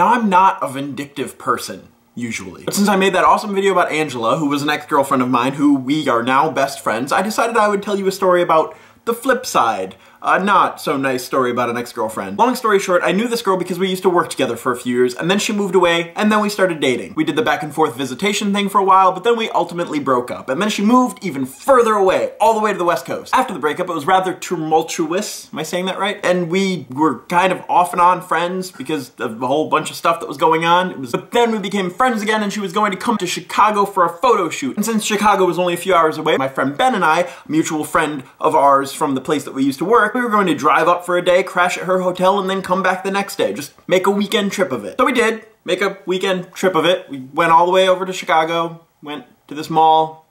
Now, I'm not a vindictive person, usually. But since I made that awesome video about Angela, who was an ex-girlfriend of mine, who we are now best friends, I decided I would tell you a story about the flip side. Not so nice story about an ex-girlfriend. Long story short, I knew this girl because we used to work together for a few years, and then she moved away, and then we started dating. We did the back and forth visitation thing for a while, but then we ultimately broke up. And then she moved even further away, all the way to the West Coast. After the breakup, it was rather tumultuous. Am I saying that right? And we were kind of off and on friends because of a whole bunch of stuff that was going on. But then we became friends again, and she was going to come to Chicago for a photo shoot. And since Chicago was only a few hours away, my friend Ben and I, a mutual friend of ours from the place that we used to work, we were going to drive up for a day, crash at her hotel, and then come back the next day. Just make a weekend trip of it. So we did make a weekend trip of it. We went all the way over to Chicago, went to this mall.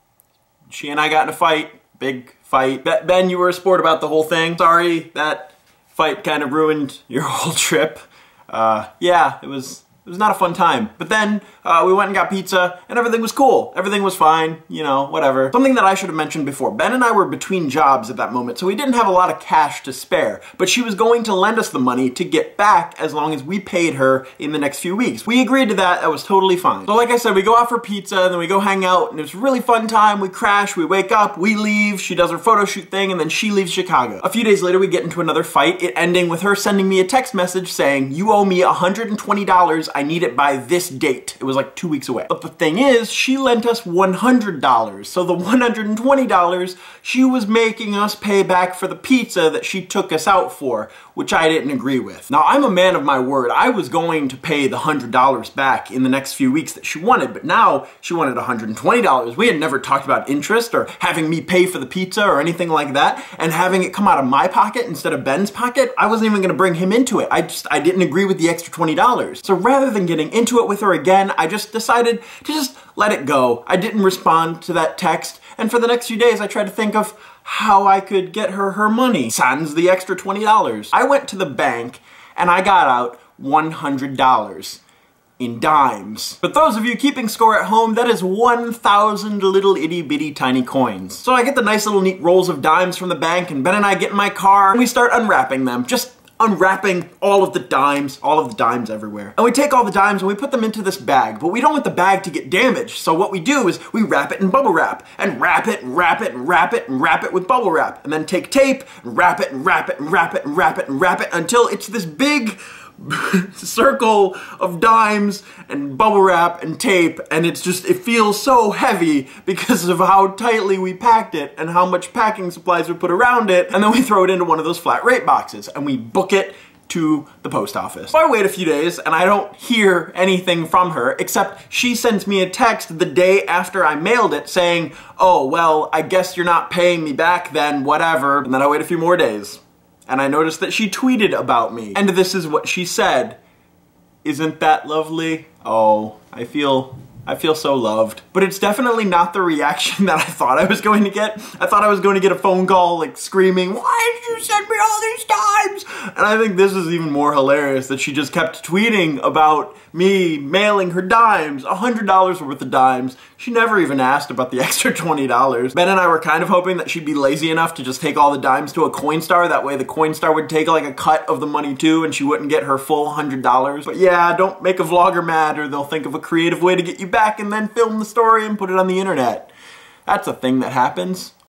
She and I got in a fight, big fight. Ben, you were a sport about the whole thing. Sorry, that fight kind of ruined your whole trip. Yeah, it was not a fun time. But then we went and got pizza and everything was cool. Everything was fine, you know, whatever. Something that I should have mentioned before. Ben and I were between jobs at that moment, so we didn't have a lot of cash to spare. But she was going to lend us the money to get back as long as we paid her in the next few weeks. We agreed to that. That was totally fine. So like I said, we go out for pizza and then we go hang out and it's a really fun time. We crash, we wake up, we leave, she does her photo shoot thing, and then she leaves Chicago. A few days later, we get into another fight, it ending with her sending me a text message saying, "You owe me $120. I need it by this date." It was like 2 weeks away. But the thing is, she lent us $100. So the $120 she was making us pay back for the pizza that she took us out for, which I didn't agree with. Now, I'm a man of my word. I was going to pay the $100 back in the next few weeks that she wanted, but now she wanted $120. We had never talked about interest or having me pay for the pizza or anything like that, and having it come out of my pocket instead of Ben's pocket. I wasn't even gonna bring him into it. I didn't agree with the extra $20. So rather than getting into it with her again, I just decided to just let it go. I didn't respond to that text, and for the next few days I tried to think of how I could get her money, sans the extra $20. I went to the bank and I got out $100 in dimes. But those of you keeping score at home, that is 1,000 little itty bitty tiny coins. So I get the nice little neat rolls of dimes from the bank, and Ben and I get in my car and we start unwrapping them. Just unwrapping all of the dimes everywhere. And we take all the dimes and we put them into this bag, but we don't want the bag to get damaged. So what we do is we wrap it in bubble wrap and wrap it and wrap it and wrap it and wrap it with bubble wrap. And then take tape and wrap it and wrap it and wrap it and wrap it and wrap it until it's this big circle of dimes and bubble wrap and tape, and it feels so heavy because of how tightly we packed it and how much packing supplies we put around it, and then we throw it into one of those flat rate boxes and we book it to the post office. So I wait a few days and I don't hear anything from her, except she sends me a text the day after I mailed it saying, "Oh, well, I guess you're not paying me back then, whatever." And then I wait a few more days and I noticed that she tweeted about me. And this is what she said. "Isn't that lovely? Oh, I feel so loved." But it's definitely not the reaction that I thought I was going to get. I thought I was going to get a phone call like screaming, "Why did you send me all these dimes?" And I think this is even more hilarious, that she just kept tweeting about me mailing her dimes, $100 worth of dimes. She never even asked about the extra $20. Ben and I were kind of hoping that she'd be lazy enough to just take all the dimes to a Coinstar. That way the Coinstar would take like a cut of the money too, and she wouldn't get her full $100. But yeah, don't make a vlogger mad or they'll think of a creative way to get you back and then film the story and put it on the internet. That's a thing that happens.